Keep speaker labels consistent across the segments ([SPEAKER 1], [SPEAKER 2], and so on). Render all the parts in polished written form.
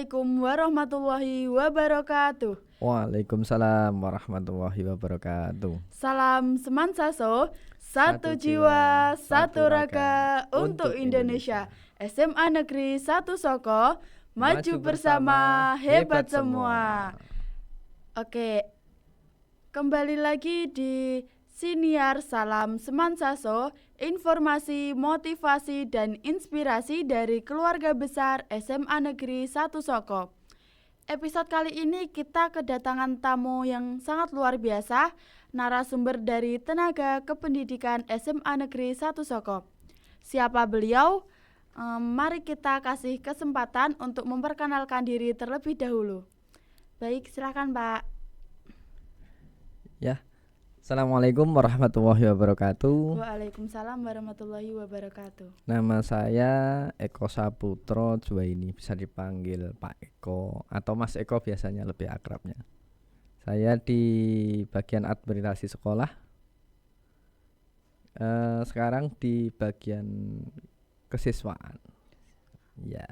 [SPEAKER 1] Assalamualaikum warahmatullahi wabarakatuh.
[SPEAKER 2] Waalaikumsalam warahmatullahi wabarakatuh.
[SPEAKER 1] Salam Semansaso, satu
[SPEAKER 2] Satu
[SPEAKER 1] jiwa,
[SPEAKER 2] jiwa,
[SPEAKER 1] satu
[SPEAKER 2] satu
[SPEAKER 1] raga
[SPEAKER 2] raga
[SPEAKER 1] untuk
[SPEAKER 2] untuk
[SPEAKER 1] Indonesia.
[SPEAKER 2] Indonesia.
[SPEAKER 1] SMA Negeri 1 Soko, maju bersama, hebat semua. Oke, kembali lagi di Siniar Salam Semansaso, informasi, motivasi, dan inspirasi dari keluarga besar SMA Negeri 1 Soko. Episode kali ini kita kedatangan tamu yang sangat luar biasa, narasumber dari Tenaga Kependidikan SMA Negeri 1 Soko. Siapa beliau? Mari kita kasih kesempatan untuk memperkenalkan diri terlebih dahulu. Baik, silakan Pak.
[SPEAKER 2] Ya, Assalamualaikum warahmatullahi wabarakatuh.
[SPEAKER 1] Waalaikumsalam warahmatullahi wabarakatuh.
[SPEAKER 2] Nama saya Eko Saputro Juwaini, bisa dipanggil Pak Eko atau Mas Eko biasanya lebih akrabnya. Saya di bagian administrasi sekolah. Sekarang di bagian kesiswaan. Ya.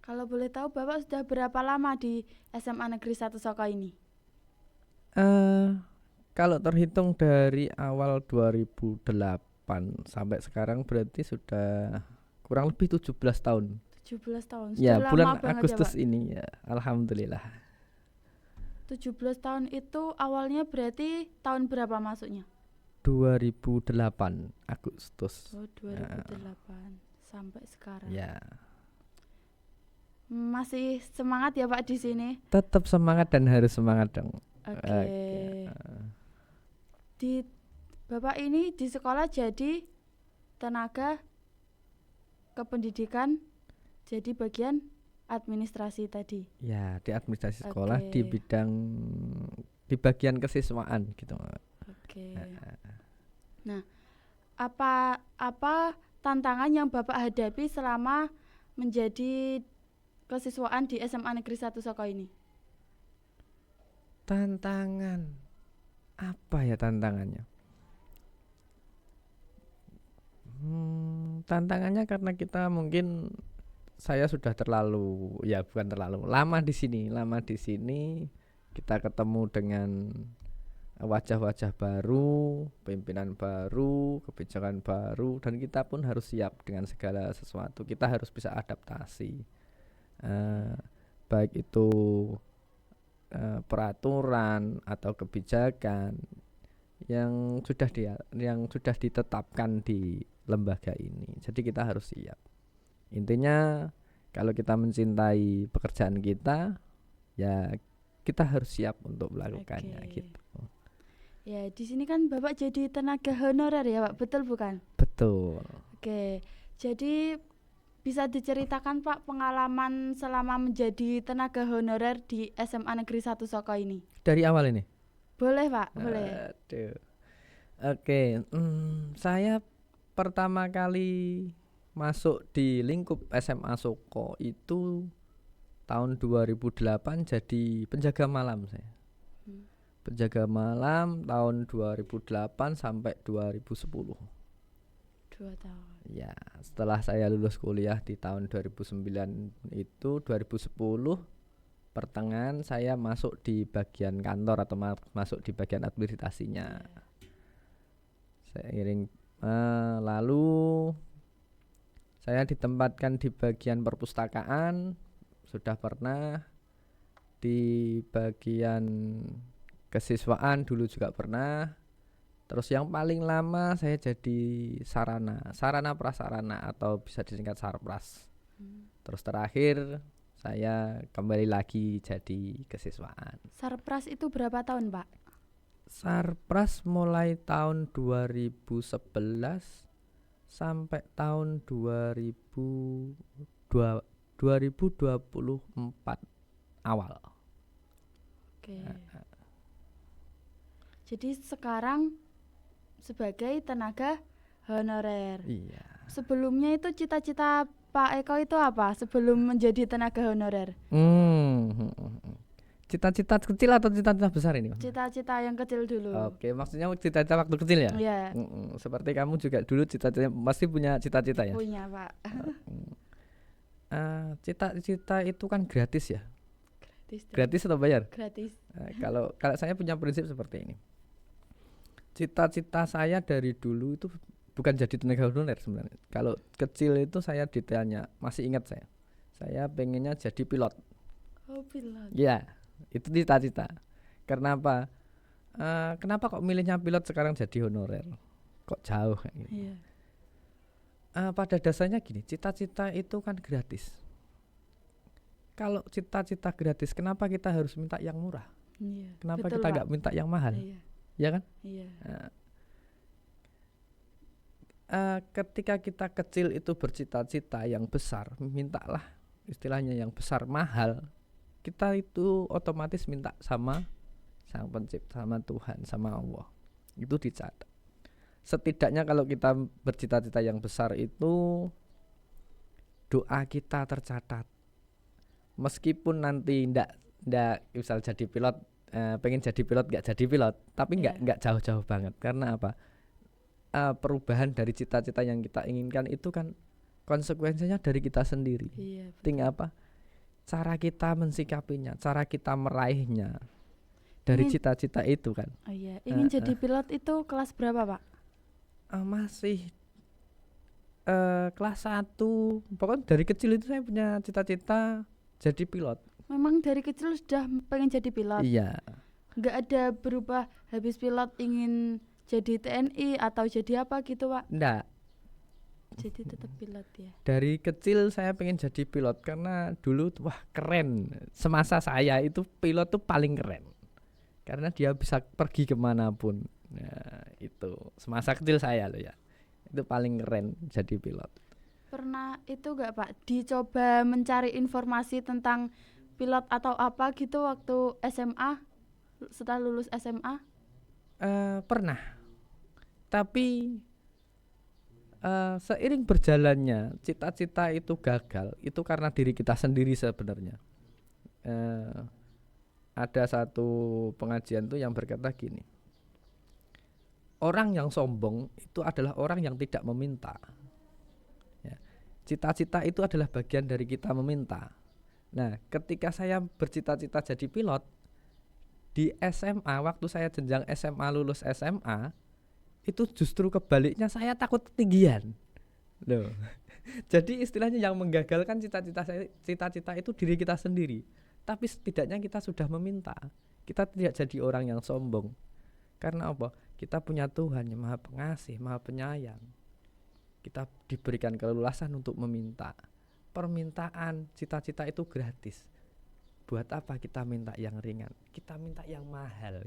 [SPEAKER 1] Kalau boleh tahu Bapak sudah berapa lama di SMA Negeri 1 Soko ini?
[SPEAKER 2] Kalau terhitung dari awal 2008 sampai sekarang berarti sudah kurang lebih 17 tahun.
[SPEAKER 1] 17 tahun.
[SPEAKER 2] Ya,
[SPEAKER 1] Sudah
[SPEAKER 2] bulan
[SPEAKER 1] lama banget
[SPEAKER 2] Agustus
[SPEAKER 1] ya, Pak.
[SPEAKER 2] ini ya, alhamdulillah.
[SPEAKER 1] 17 tahun itu awalnya berarti tahun berapa masuknya?
[SPEAKER 2] 2008 Agustus.
[SPEAKER 1] Oh, 2008 sampai sekarang.
[SPEAKER 2] Ya,
[SPEAKER 1] Masih semangat ya Pak di sini?
[SPEAKER 2] tetap semangat dan harus semangat dong.
[SPEAKER 1] Oke. Di Bapak ini di sekolah jadi tenaga kependidikan, jadi bagian administrasi tadi.
[SPEAKER 2] Ya, di administrasi sekolah di
[SPEAKER 1] Oke.
[SPEAKER 2] di bagian kesiswaan gitu.
[SPEAKER 1] Oke. Nah, apa tantangan yang Bapak hadapi selama menjadi kesiswaan di SMA Negeri 1 Soko ini?
[SPEAKER 2] Tantangan apa ya tantangannya? Tantangannya karena kita mungkin saya sudah bukan terlalu lama di sini, kita ketemu dengan wajah-wajah baru, pimpinan baru, kebijakan baru, dan kita pun harus siap dengan segala sesuatu. Kita harus bisa adaptasi, baik itu peraturan atau kebijakan yang sudah ditetapkan di lembaga ini. Jadi kita harus siap. Intinya kalau kita mencintai pekerjaan kita, ya kita harus siap untuk melakukannya.
[SPEAKER 1] Oke.
[SPEAKER 2] Gitu.
[SPEAKER 1] Ya, di sini kan Bapak jadi tenaga honorer ya Pak, betul bukan?
[SPEAKER 2] Betul.
[SPEAKER 1] Oke, jadi bisa diceritakan Pak pengalaman selama menjadi tenaga honorer di SMA Negeri 1 Soko ini?
[SPEAKER 2] Dari awal ini.
[SPEAKER 1] Boleh Pak, boleh.
[SPEAKER 2] Aduh. Oke, saya pertama kali masuk di lingkup SMA Soko itu tahun 2008 jadi penjaga malam saya. Penjaga malam tahun 2008 sampai 2010.
[SPEAKER 1] 2 tahun.
[SPEAKER 2] Ya, setelah saya lulus kuliah di tahun 2009 itu 2010 pertengahan saya masuk di bagian kantor atau masuk di bagian administrasinya. Lalu saya ditempatkan di bagian perpustakaan, sudah pernah di bagian kesiswaan dulu juga pernah. Terus yang paling lama saya jadi sarana prasarana atau bisa disingkat sarpras. Terus terakhir saya kembali lagi jadi kesiswaan.
[SPEAKER 1] Sarpras itu berapa tahun Pak?
[SPEAKER 2] Sarpras mulai tahun 2011 sampai tahun 2024 awal.
[SPEAKER 1] Oke. Jadi sekarang sebagai tenaga honorer.
[SPEAKER 2] Iya.
[SPEAKER 1] Sebelumnya itu cita-cita Pak Eko itu apa sebelum menjadi tenaga honorer?
[SPEAKER 2] Cita-cita kecil atau cita-cita besar ini?
[SPEAKER 1] Cita-cita yang kecil dulu.
[SPEAKER 2] Oke, maksudnya cita-cita waktu kecil ya?
[SPEAKER 1] Iya.
[SPEAKER 2] Seperti kamu juga dulu cita-cita pasti punya cita-cita ya?
[SPEAKER 1] Punya Pak.
[SPEAKER 2] Cita-cita itu kan gratis ya.
[SPEAKER 1] Gratis.
[SPEAKER 2] Gratis atau bayar?
[SPEAKER 1] Gratis.
[SPEAKER 2] Kalau saya punya prinsip seperti ini. Cita-cita saya dari dulu itu bukan jadi tenaga honorer sebenarnya. Kalau kecil itu saya ditanya, masih ingat saya pengennya jadi pilot.
[SPEAKER 1] Oh, pilot.
[SPEAKER 2] Ya, itu cita-cita. Karena apa? Kenapa kok milihnya pilot sekarang jadi honorer? Kok jauh kayak gitu.
[SPEAKER 1] Iya.
[SPEAKER 2] Pada dasarnya gini, cita-cita itu kan gratis. Kalau cita-cita gratis, kenapa kita harus minta yang murah?
[SPEAKER 1] Iya.
[SPEAKER 2] Kenapa
[SPEAKER 1] Betul,
[SPEAKER 2] kita
[SPEAKER 1] Pak.
[SPEAKER 2] nggak minta yang mahal?
[SPEAKER 1] Iya.
[SPEAKER 2] Ya kan?
[SPEAKER 1] Iya.
[SPEAKER 2] Ketika kita kecil itu bercita-cita yang besar, mintalah istilahnya yang besar mahal, kita itu otomatis minta sama Sang Pencipta, sama Tuhan, sama Allah. Itu dicatat. Setidaknya kalau kita bercita-cita yang besar itu doa kita tercatat. Meskipun nanti ndak misal jadi pilot, pengen jadi pilot nggak jadi pilot, tapi nggak jauh-jauh banget. Karena apa? Perubahan dari cita-cita yang kita inginkan itu kan konsekuensinya dari kita sendiri.
[SPEAKER 1] Iya.
[SPEAKER 2] Tinggal apa? Cara kita mensikapinya, cara kita meraihnya dari cita-cita itu kan.
[SPEAKER 1] Oh iya, ingin jadi pilot itu kelas berapa, Pak?
[SPEAKER 2] Masih kelas 1. Pokoknya dari kecil itu saya punya cita-cita jadi pilot.
[SPEAKER 1] Memang dari kecil sudah pengen jadi pilot?
[SPEAKER 2] Iya.
[SPEAKER 1] Nggak ada berubah habis pilot ingin jadi TNI atau jadi apa gitu, Pak?
[SPEAKER 2] Enggak.
[SPEAKER 1] Jadi tetap pilot ya.
[SPEAKER 2] Dari kecil saya pengen jadi pilot karena dulu wah keren. Semasa saya itu pilot tuh paling keren. Karena dia bisa pergi kemanapun. Nah, itu semasa kecil saya loh ya. Itu paling keren jadi pilot.
[SPEAKER 1] Pernah itu gak, Pak, dicoba mencari informasi tentang pilot atau apa gitu waktu SMA, setelah lulus SMA?
[SPEAKER 2] Pernah. Tapi seiring berjalannya cita-cita itu gagal. Itu karena diri kita sendiri sebenarnya. Ada satu pengajian tuh yang berkata gini. Orang yang sombong itu adalah orang yang tidak meminta. Ya. Cita-cita itu adalah bagian dari kita meminta. Nah, ketika saya bercita-cita jadi pilot di SMA, waktu saya jenjang SMA lulus SMA, itu justru kebaliknya saya takut ketinggian. Loh. Jadi istilahnya yang menggagalkan cita-cita itu diri kita sendiri. Tapi setidaknya kita sudah meminta. Kita tidak jadi orang yang sombong. Karena apa? Kita punya Tuhan yang Maha Pengasih, Maha Penyayang. Kita diberikan keleluasan untuk meminta. Permintaan cita-cita itu gratis. Buat apa kita minta yang ringan? Kita minta yang mahal.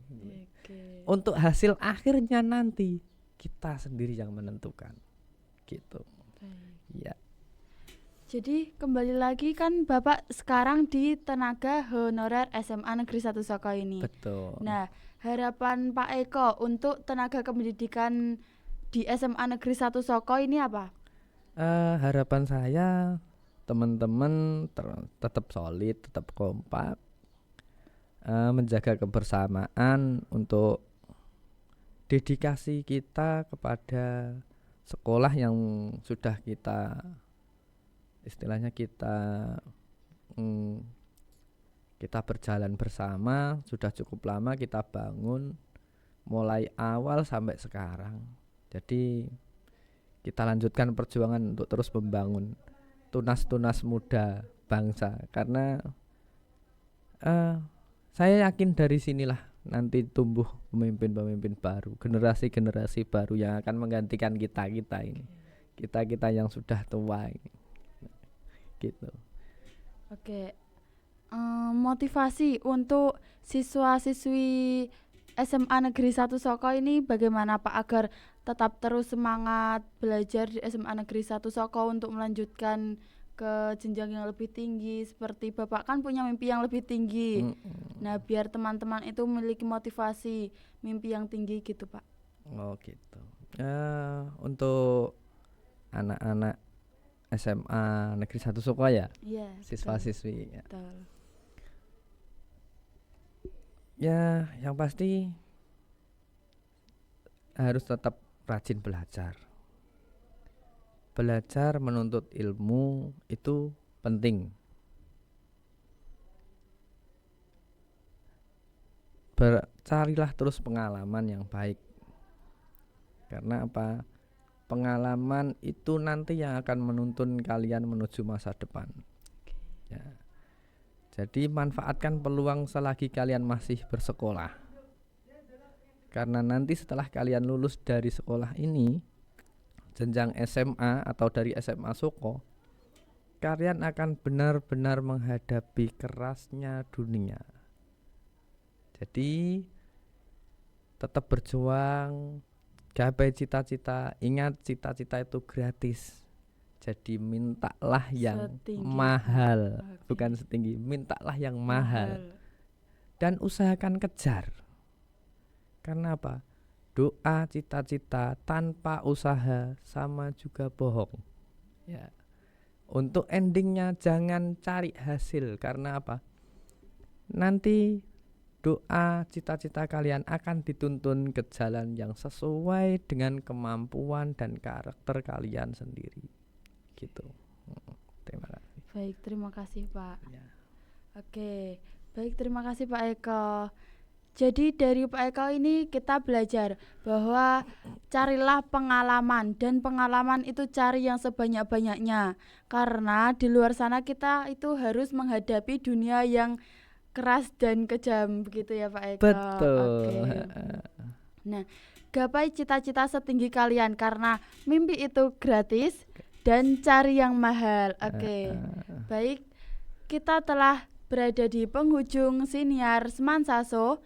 [SPEAKER 1] Okay.
[SPEAKER 2] Untuk hasil akhirnya nanti kita sendiri yang menentukan. Gitu. Ya.
[SPEAKER 1] Jadi kembali lagi kan Bapak sekarang di Tenaga Honorer SMA Negeri 1 Soko ini.
[SPEAKER 2] Betul.
[SPEAKER 1] Nah, harapan Pak Eko untuk tenaga kependidikan di SMA Negeri 1 Soko ini apa?
[SPEAKER 2] Harapan saya teman-teman tetap solid, tetap kompak, menjaga kebersamaan untuk dedikasi kita kepada sekolah yang sudah kita istilahnya kita berjalan bersama, sudah cukup lama kita bangun mulai awal sampai sekarang. Jadi kita lanjutkan perjuangan untuk terus membangun tunas-tunas muda bangsa, karena saya yakin dari sinilah nanti tumbuh pemimpin-pemimpin baru, generasi-generasi baru yang akan menggantikan kita ini, kita yang sudah tua ini. Gitu.
[SPEAKER 1] Oke. Motivasi untuk siswa-siswi SMA Negeri 1 Soko ini bagaimana Pak agar tetap terus semangat belajar di SMA Negeri 1 Soko untuk melanjutkan ke jenjang yang lebih tinggi, seperti Bapak kan punya mimpi yang lebih tinggi. Nah, biar teman-teman itu memiliki motivasi mimpi yang tinggi gitu, Pak.
[SPEAKER 2] Oh, gitu. Untuk anak-anak SMA Negeri 1 Soko ya?
[SPEAKER 1] Iya.
[SPEAKER 2] Siswa-siswi.
[SPEAKER 1] Betul.
[SPEAKER 2] Ya, yang pasti harus tetap rajin belajar. Belajar menuntut ilmu itu penting. Carilah terus pengalaman yang baik. Karena apa? Pengalaman itu nanti yang akan menuntun kalian menuju masa depan. Ya. Jadi manfaatkan peluang selagi kalian masih bersekolah. Karena nanti setelah kalian lulus dari sekolah ini, jenjang SMA atau dari SMA Soko, kalian akan benar-benar menghadapi kerasnya dunia. Jadi tetap berjuang, gapai cita-cita. Ingat, cita-cita itu gratis. Jadi mintalah yang
[SPEAKER 1] Setinggi.
[SPEAKER 2] mahal,
[SPEAKER 1] Oke.
[SPEAKER 2] bukan setinggi, mintalah yang mahal. Dan usahakan kejar. Karena apa? Doa, cita-cita tanpa usaha sama juga bohong. Ya. Untuk endingnya jangan cari hasil. Karena apa? Nanti doa, cita-cita kalian akan dituntun ke jalan yang sesuai dengan kemampuan dan karakter kalian sendiri. Gitu. Terima kasih.
[SPEAKER 1] Baik, terima kasih Pak.
[SPEAKER 2] Ya.
[SPEAKER 1] Oke, baik, terima kasih Pak Eko. Jadi dari Pak Eko ini kita belajar bahwa carilah pengalaman, dan pengalaman itu cari yang sebanyak-banyaknya. Karena di luar sana kita itu harus menghadapi dunia yang keras dan kejam, begitu ya Pak Eko.
[SPEAKER 2] Betul.
[SPEAKER 1] Oke. Nah, gapai cita-cita setinggi kalian karena mimpi itu gratis dan cari yang mahal. Oke. Baik, kita telah berada di penghujung siniar Semansaso.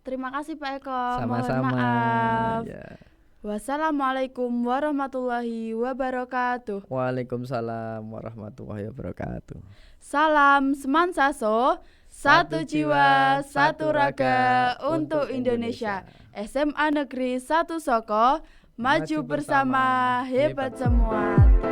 [SPEAKER 1] Terima kasih Pak Eko. Mohon
[SPEAKER 2] Sama-sama.
[SPEAKER 1] maaf.
[SPEAKER 2] Ya.
[SPEAKER 1] Wassalamualaikum warahmatullahi wabarakatuh.
[SPEAKER 2] Waalaikumsalam warahmatullahi wabarakatuh.
[SPEAKER 1] Salam Semansaso, satu jiwa, satu raga untuk Indonesia. SMA Negeri 1 Soko, maju bersama, hebat semua.